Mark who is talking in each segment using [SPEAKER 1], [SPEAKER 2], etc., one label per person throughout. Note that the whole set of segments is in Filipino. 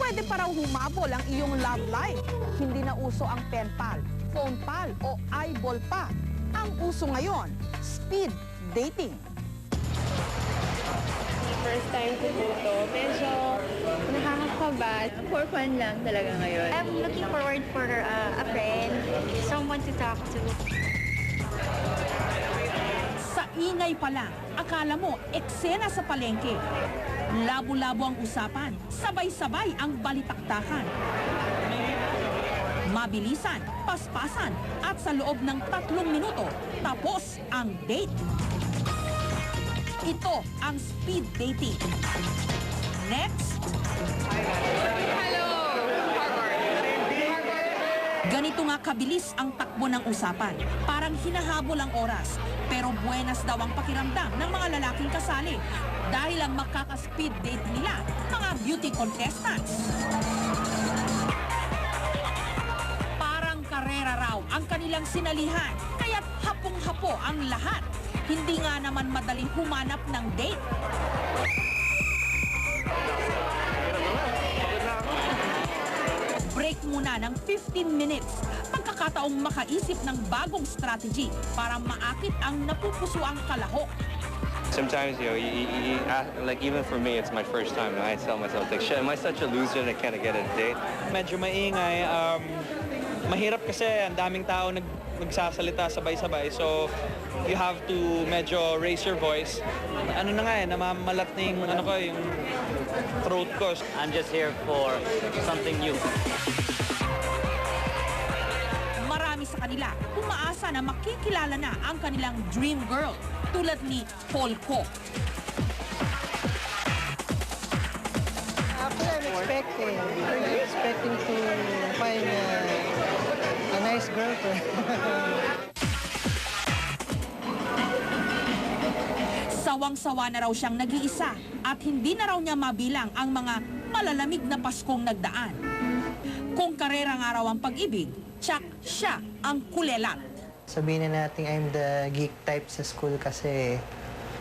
[SPEAKER 1] Pwede pa raw humabol ang iyong love life. Hindi na uso ang pen pal, phone pal o eyeball pa. Ang uso ngayon, speed dating.
[SPEAKER 2] First time ko po to. Medyo nakakakaba.
[SPEAKER 3] For fun lang talaga ngayon.
[SPEAKER 4] I'm looking forward for a friend, someone to talk to.
[SPEAKER 1] Sa ingay pa lang, akala mo eksena sa palengke. Labo-labo ang usapan, sabay-sabay ang balitaktakan. Mabilisan, paspasan, at sa loob ng 3 minuto, tapos ang date. Ito ang speed dating. Next. Ganito nga kabilis ang takbo ng usapan. Parang hinahabol ang oras. Pero buenas daw ang pakiramdam ng mga lalaking kasali. Dahil ang makaka-speed date nila, mga beauty contestants. Parang karera raw ang kanilang sinalihan. Kaya't hapong-hapo ang lahat. Hindi nga naman madaling humanap ng date. Break muna ng 15 minutes. Pagkakataong makaisip ng bagong strategy para maakit ang napupusuang kalahok.
[SPEAKER 5] Sometimes, like even for me, it's my first time, and I tell myself, like, shit, am I such a loser that I can't get a date?
[SPEAKER 6] Medyo maingay. Mahirap kasi ang daming tao nagsasalita sabay-sabay. So, you have to medyo raise your voice. Ano na nga namamalat na yung, yung throat ko.
[SPEAKER 7] I'm just here for something new.
[SPEAKER 1] Marami sa kanila umaasa na makikilala na ang kanilang dream girl tulad ni Paul Ko.
[SPEAKER 8] Actually, I'm expecting to find a nice girlfriend.
[SPEAKER 1] Sawang-sawa na raw siyang nag-iisa at hindi na raw niya mabilang ang mga malalamig na Paskong nagdaan. Kung karera nga raw ang pag-ibig, tsak siya ang kulelat.
[SPEAKER 8] Sabihin na natin I'm the geek type sa school kasi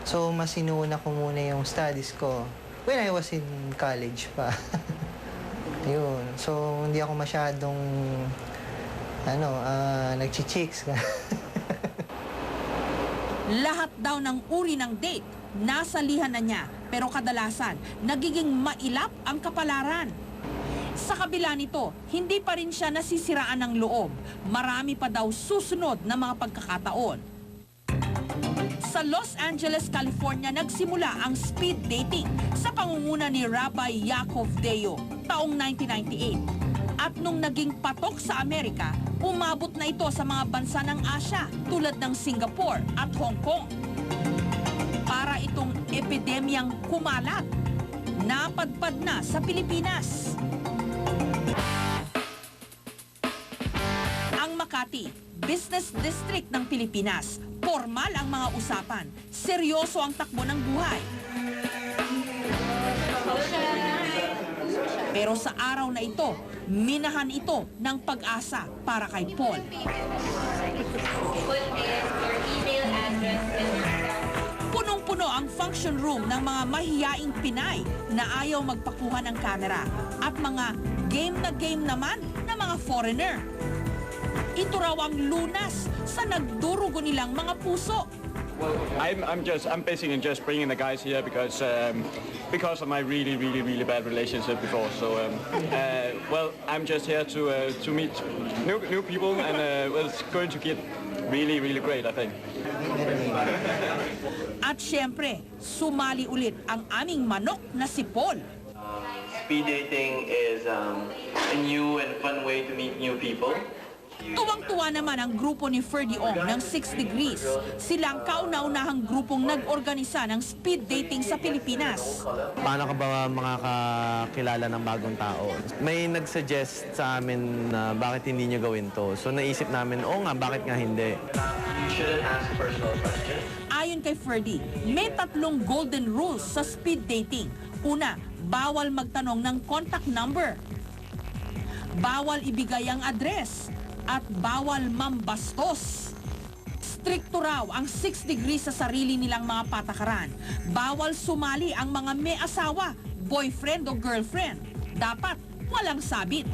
[SPEAKER 8] so mas inuuna ko muna yung studies ko when I was in college pa. Yun. So hindi ako masyadong nagchichicks.
[SPEAKER 1] Lahat daw ng uri ng date, nasalihan na niya. Pero kadalasan, nagiging mailap ang kapalaran. Sa kabila nito, hindi pa rin siya nasisiraan ng loob. Marami pa daw susunod na mga pagkakataon. Sa Los Angeles, California, nagsimula ang speed dating sa pangunguna ni Rabbi Yaakov Deo taong 1998. At nung naging patok sa Amerika, umabot na ito sa mga bansa ng Asya tulad ng Singapore at Hong Kong. Para itong epidemyang kumalat, napadpad na sa Pilipinas. Ang Makati, business district ng Pilipinas, formal ang mga usapan, seryoso ang takbo ng buhay. Pero sa araw na ito, minahan ito ng pag-asa para kay Paul. Punong-puno ang function room ng mga mahiyaing Pinay na ayaw magpakuha ng kamera at mga game na game naman na mga foreigner. Ito raw ang lunas sa nagdurugo nilang mga puso.
[SPEAKER 9] Well, I'm basically just bringing the guys here because of my really bad relationship before. So, well, I'm just here to meet new people, and well, it's going to get really great, I think.
[SPEAKER 1] At syempre, sumali ulit ang aming manok na si Paul.
[SPEAKER 10] Speed dating is a new and fun way to meet new people.
[SPEAKER 1] Tuwang-tuwa naman ang grupo ni Ferdy Ong ng 6 Degrees. Silang kauna-unahang grupong nag-organisa ng speed dating sa Pilipinas.
[SPEAKER 6] Paano ka ba makakakilala ng bagong tao? May nag-suggest sa amin na bakit hindi niyo gawin to. So naisip namin, oo nga, bakit nga hindi?
[SPEAKER 10] You shouldn't ask personal questions.
[SPEAKER 1] Ayon kay Ferdy, may 3 golden rules sa speed dating. Una, bawal magtanong ng contact number. Bawal ibigay ang address. At bawal mambastos. Strikto raw ang 6 Degrees sa sarili nilang mga patakaran. Bawal sumali ang mga may asawa, boyfriend o girlfriend. Dapat walang sabit.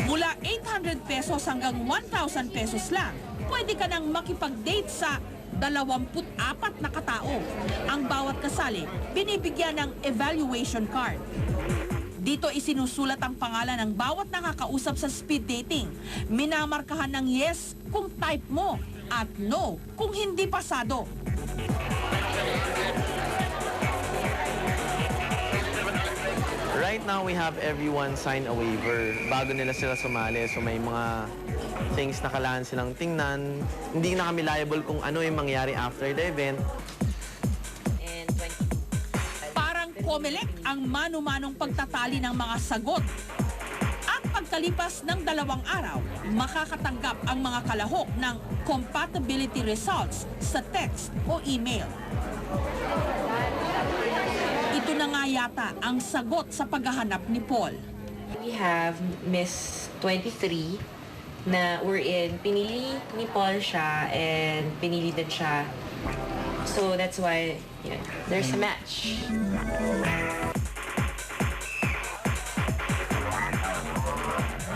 [SPEAKER 1] Mula 800 pesos hanggang 1,000 pesos lang, pwede ka nang makipag-date sa 24 na katao. Ang bawat kasali, binibigyan ng evaluation card. Dito isinusulat ang pangalan ng bawat nakakausap sa speed dating. Minamarkahan ng yes kung type mo at no kung hindi pasado.
[SPEAKER 10] Right now, we have everyone sign a waiver bago nila sila sumali. So may mga things na kailangan silang tingnan. Hindi na kami liable kung ano yung mangyari after the event.
[SPEAKER 1] Parang COMELEC ang mano-manong pagtatali ng mga sagot. At pagkalipas ng 2 araw, makakatanggap ang mga kalahok ng compatibility results sa text o email. Ito na nga yata ang sagot sa paghahanap ni Paul.
[SPEAKER 2] We have Miss 23 na wherein pinili ni Paul siya and pinili din siya. So that's why there's a match.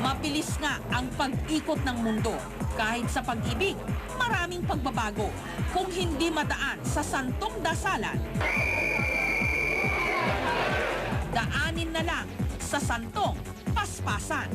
[SPEAKER 1] Mabilis nga ang pag-ikot ng mundo. Kahit sa pag-ibig, maraming pagbabago. Kung hindi madaan sa santong dasalan, daanin na lang sa santong paspasan.